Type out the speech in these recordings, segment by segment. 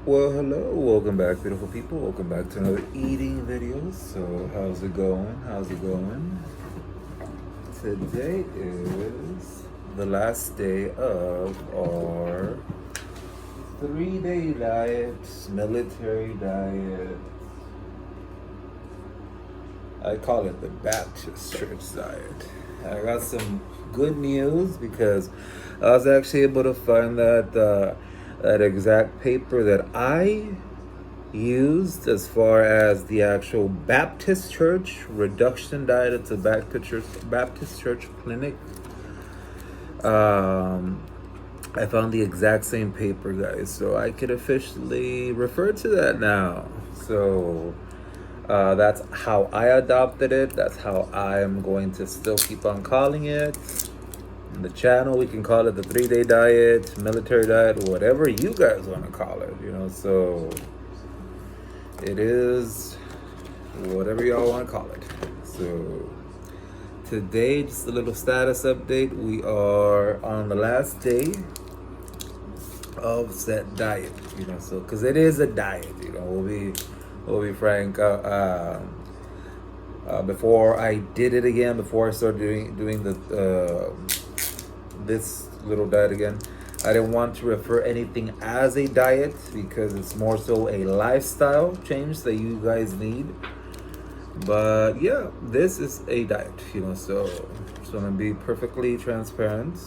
Well, hello, welcome back, beautiful people. Welcome back to another eating video. So, how's it going? How's it going? Today is the last day of our 3-day diet, military diet. I call it the Baptist Church diet. I got some good news because I was actually able to find that exact paper that I used as far as the actual Baptist Church reduction diet. It's a Baptist Church clinic. I found the exact same paper, guys, so I could officially refer to that now. So that's how I adopted it. That's how I'm going to still keep on calling it. In the channel, we can call it the 3-day diet, military diet, whatever you guys want to call it, So it is whatever y'all want to call it. So today, just a little status update. We are on the last day of said diet, so because it is a diet, we'll be frank. Before I did it again, before I started doing the this little diet again, I didn't want to refer anything as a diet because it's more so a lifestyle change that you guys need. But yeah, this is a diet, so just want to be perfectly transparent.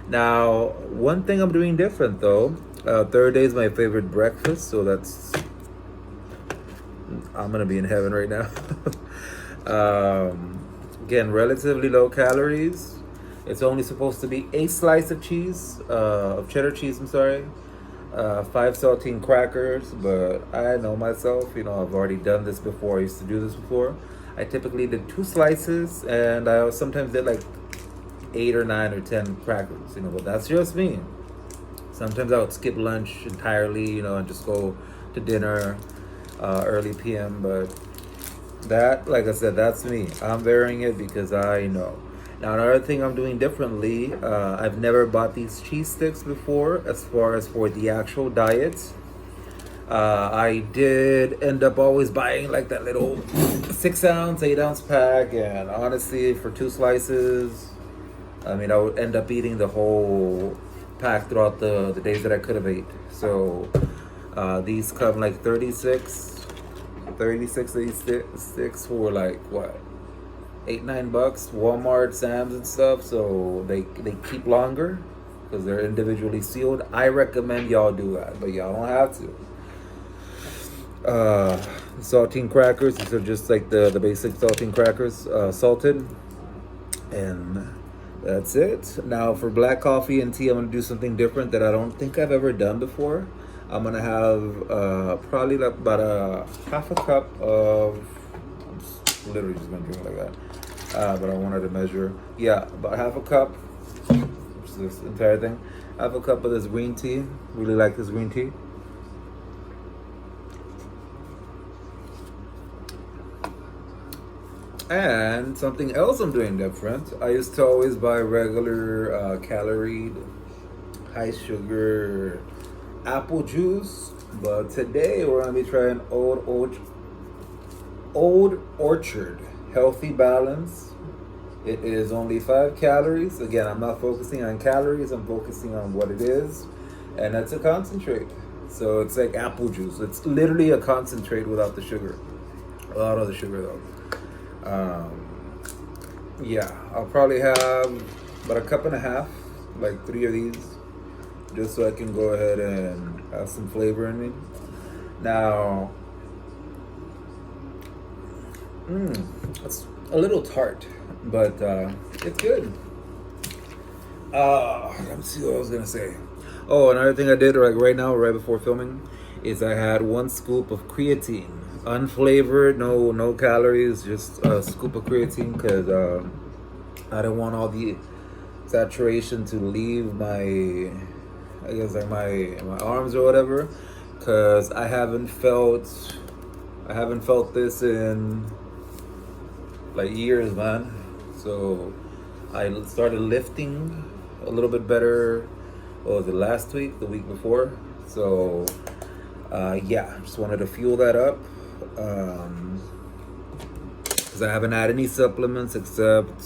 Now, one thing I'm doing different though, third day is my favorite breakfast, so I'm gonna be in heaven right now. Again, relatively low calories. It's only supposed to be a slice of cheese, of cheddar cheese, I'm sorry. 5 saltine crackers, but I know myself, I've already done this before. I used to do this before. I typically did 2 slices, and I sometimes did like 8 or 9 or 10 crackers, but that's just me. Sometimes I would skip lunch entirely, and just go to dinner early PM, but that, like I said, that's me. I'm varying it because I know. Now, another thing I'm doing differently, I've never bought these cheese sticks before as far as for the actual diet. I did end up always buying like that little 6 ounce, 8 ounce pack, and honestly, for 2 slices, I would end up eating the whole pack throughout the days that I could have ate. So these come like 36 of these sticks for like what, $8-9, Walmart, Sam's and stuff. So they keep longer because they're individually sealed. I recommend y'all do that, but y'all don't have to. Saltine crackers, these are just like the basic saltine crackers, salted, and that's it. Now for black coffee and tea, I'm gonna do something different that I don't think I've ever done before. I'm gonna have probably like about a half a cup of, I'm just literally just gonna drink it like that, but I wanted to measure, yeah, about half a cup, which is this entire thing, half a cup of this green tea. Really like this green tea. And something else I'm doing different. I used to always buy regular calorie, high sugar apple juice, but today we're gonna be trying Old Orchard Healthy Balance. It is only 5 calories. Again, I'm not focusing on calories. I'm focusing on what it is, and that's a concentrate. So it's like apple juice. It's literally a concentrate without the sugar. Without all the sugar though. Yeah, I'll probably have about a cup and a half, like 3 of these, just so I can go ahead and have some flavor in me. Now, it's a little tart, but it's good. Let me see what I was gonna say. Oh, another thing I did right now, right before filming, is I had 1 scoop of creatine, unflavored, no calories, just a scoop of creatine, because I didn't want all the saturation to leave my, I guess like my arms or whatever, because I haven't felt this in like years, man. So I started lifting a little bit better. What was it, last week, the week before? So Yeah, just wanted to fuel that up. Because I haven't had any supplements except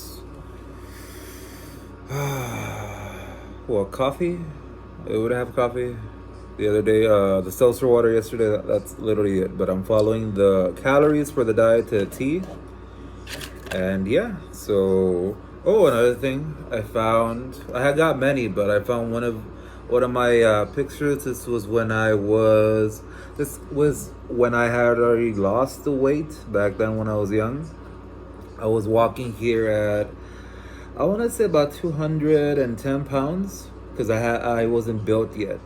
what, coffee? I would have coffee the other day. The seltzer water yesterday. That's literally it. But I'm following the calories for the diet to a T. And yeah, so another thing I found. I had got many, but I found one of my pictures. This was when I was. This was when I had already lost the weight back then when I was young. I was walking here at, I want to say about 210 pounds because I wasn't built yet.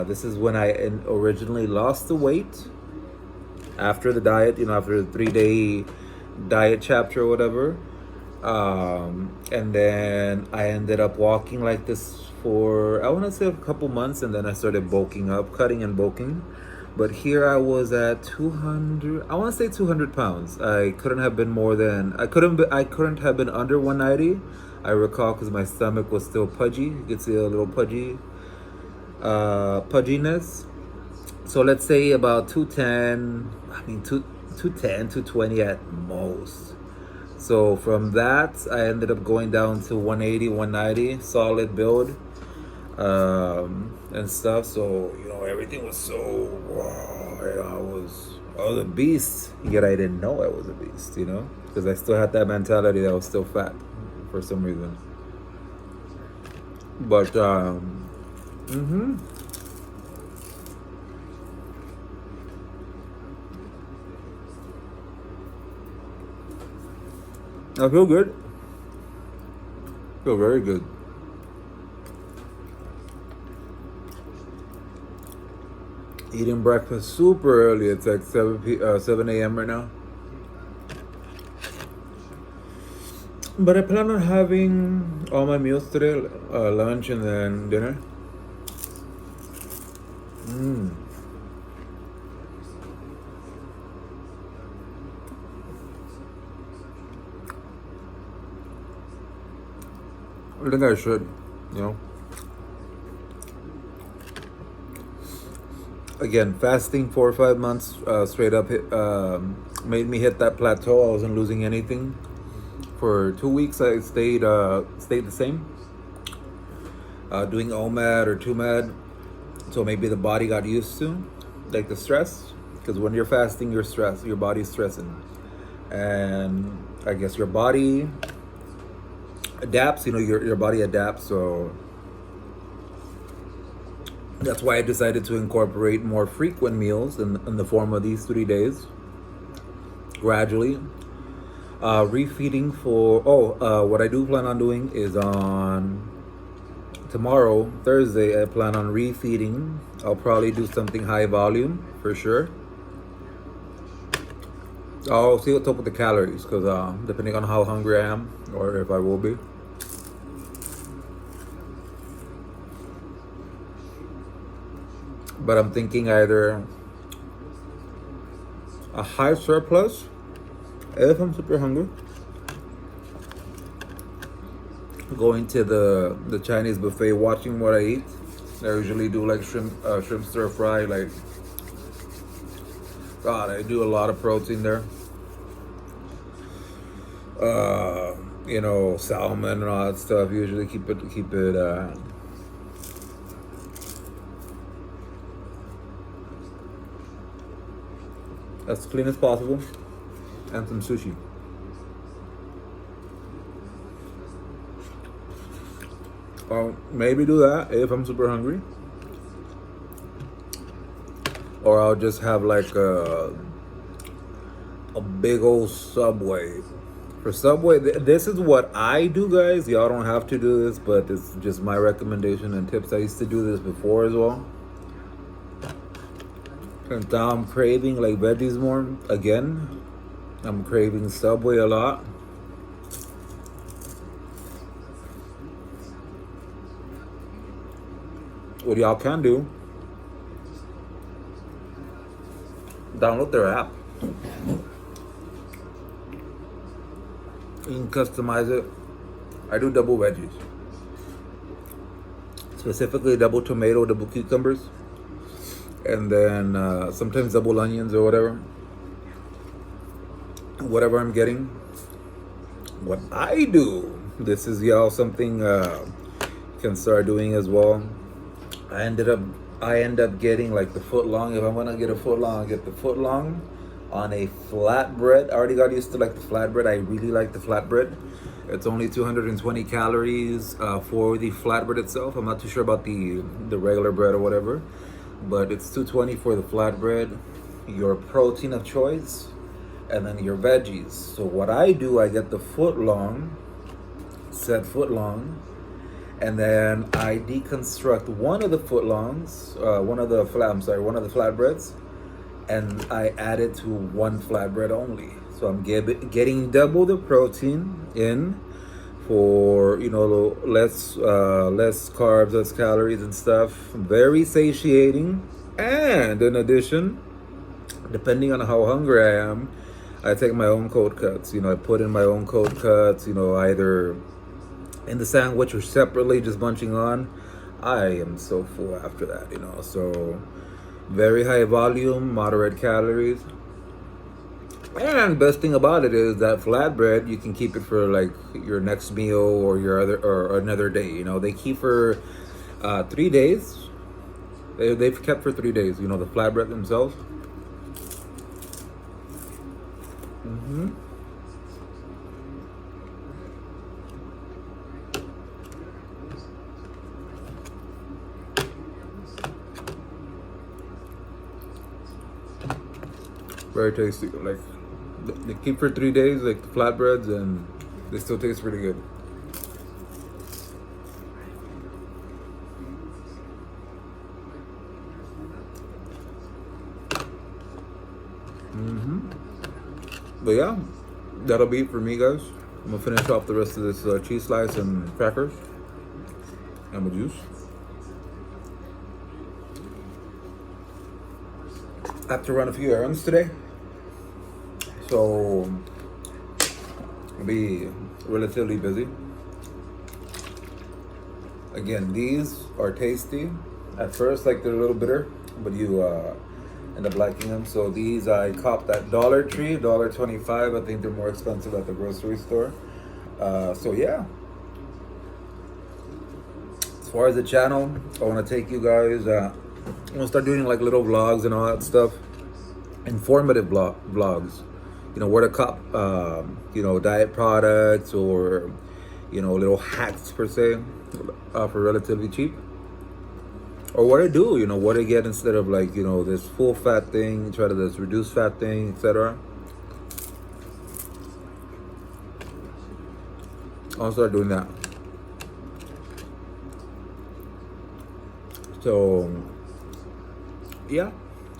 This is when I originally lost the weight after the diet, after the 3 day diet chapter or whatever. And then I ended up walking like this for, I want to say, a couple months, and then I started bulking up, cutting and bulking. But here I was at 200, I want to say 200 pounds. I couldn't have been more than, I couldn't have been under 190. I recall because my stomach was still pudgy. You could see a little pudginess. So let's say about 210, 210, 220 at most. So from that, I ended up going down to 180, 190, solid build, and stuff. So, everything was so raw. I was a beast, yet I didn't know I was a beast, because I still had that mentality that I was still fat for some reason. But, I feel good. Feel very good. Eating breakfast super early. It's like 7 a.m. right now. But I plan on having all my meals today, lunch and then dinner. I think I should, Again, fasting 4 or 5 months straight up made me hit that plateau. I wasn't losing anything. For 2 weeks, I stayed the same, doing OMAD or 2MAD. So maybe the body got used to, like, the stress. Because when you're fasting, you're stressed. Your body's stressing, and I guess your body adapts. Your body adapts. So that's why I decided to incorporate more frequent meals in the form of these 3 days, gradually. Refeeding for, what I do plan on doing is on tomorrow, Thursday, I plan on refeeding. I'll probably do something high volume for sure. I'll see what's up with the calories because depending on how hungry I am or if I will be. But I'm thinking either a high surplus if I'm super hungry, going to the Chinese buffet, watching what I eat. I usually do like shrimp stir fry. Like, God, I do a lot of protein there. Salmon and all that stuff. Usually keep it as clean as possible, and some sushi. Maybe do that if I'm super hungry, or I'll just have like a big old Subway. For Subway, this is what I do, guys. Y'all don't have to do this, but it's just my recommendation and tips. I used to do this before as well. And now I'm craving like veggies more again. I'm craving Subway a lot. What y'all can do, download their app. You can customize it. I do double veggies. Specifically double tomato, double cucumbers. and then sometimes double onions or whatever I'm getting. What I do, this is y'all something you can start doing as well. I end up getting like the foot long. If I'm gonna get a foot long, I get the foot long on a flatbread. I already got used to like the flatbread. I really like the flatbread. It's only 220 calories for the flatbread itself. I'm not too sure about the regular bread or whatever, but it's 220 for the flatbread. Your protein of choice, and then your veggies. So what I do, I get the foot long, said foot long, and then I deconstruct one of the footlongs, one of the flatbreads, and I add it to one flatbread only. So I'm getting double the protein in for less carbs, less calories and stuff. Very satiating, and in addition, depending on how hungry I am, I take my own cold cuts. I put in my own cold cuts. Either in the sandwich or separately, just bunching on. I am so full after that, so very high volume, moderate calories. And best thing about it is that flatbread, you can keep it for like your next meal or your other or another day. They keep for 3 days. They've kept for 3 days, the flatbread themselves. Very tasty. Like they keep for 3 days, like the flatbreads, and they still taste pretty good. But yeah, that'll be it for me, guys. I'm gonna finish off the rest of this cheese slice and crackers and my juice. I have to run a few errands today, so I'll be relatively busy. Again, these are tasty. At first, like, they're a little bitter, but you end up liking them. So these I copped at Dollar Tree, $1.25. I think they're more expensive at the grocery store. So yeah. As far as the channel, I want to take you guys. I'm gonna start doing like little vlogs and all that stuff. Informative vlogs. Where to cop, diet products or, little hacks per se, for relatively cheap. Or what to do, what to get instead of like, this full fat thing, try to this reduced fat thing, etc. I'll start doing that. So, yeah.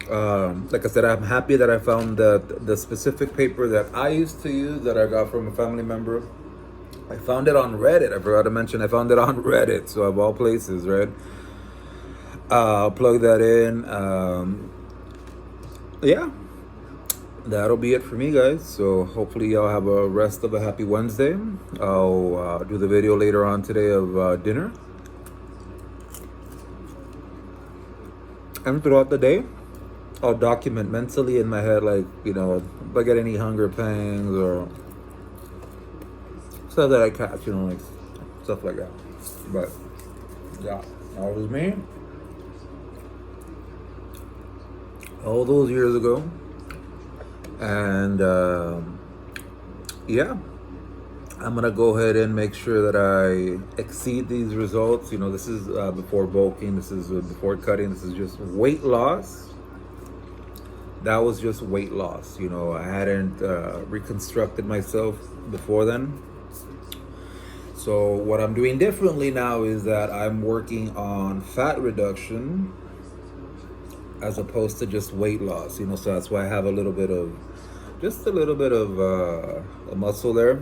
Like I said, I'm happy that I found the specific paper that I used to use that I got from a family member. I found it on Reddit. I forgot to mention I found it on Reddit. So of all places, right? I'll plug that in. Yeah, that'll be it for me, guys. So hopefully y'all have a rest of a happy Wednesday. I'll do the video later on today of dinner. And throughout the day, I'll document mentally in my head, like, if I get any hunger pangs or stuff that I catch, like stuff like that. But yeah, that was me. All those years ago. And yeah, I'm gonna go ahead and make sure that I exceed these results. This is before bulking, this is before cutting, this is just weight loss. That was just weight loss. I hadn't reconstructed myself before then. So what I'm doing differently now is that I'm working on fat reduction as opposed to just weight loss. So that's why I have a little bit of a muscle there.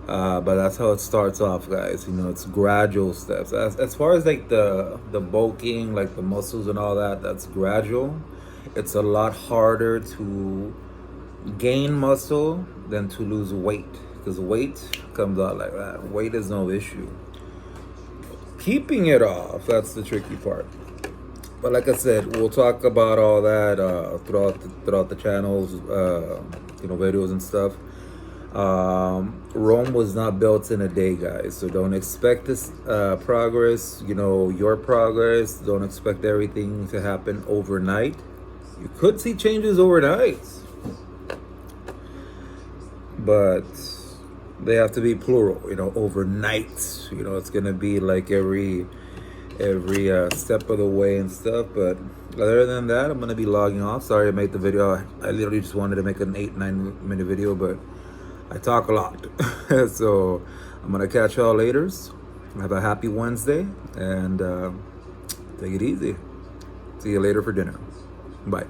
But that's how it starts off, guys. It's gradual steps. As far as like the bulking, like the muscles and all that, that's gradual. It's a lot harder to gain muscle than to lose weight, because weight comes out like that. Weight is no issue. Keeping it off, that's the tricky part. But like I said, we'll talk about all that throughout the channels, videos and stuff. Rome was not built in a day, guys. So don't expect this progress. Your progress. Don't expect everything to happen overnight. You could see changes overnight, but they have to be plural. Overnight. It's gonna be like every step of the way and stuff. But other than that, I'm gonna be logging off. Sorry I made the video. I literally just wanted to make an 8-9 minute video, but I talk a lot. So I'm gonna catch y'all later. Have a happy Wednesday, and take it easy. See you later for dinner. Bye.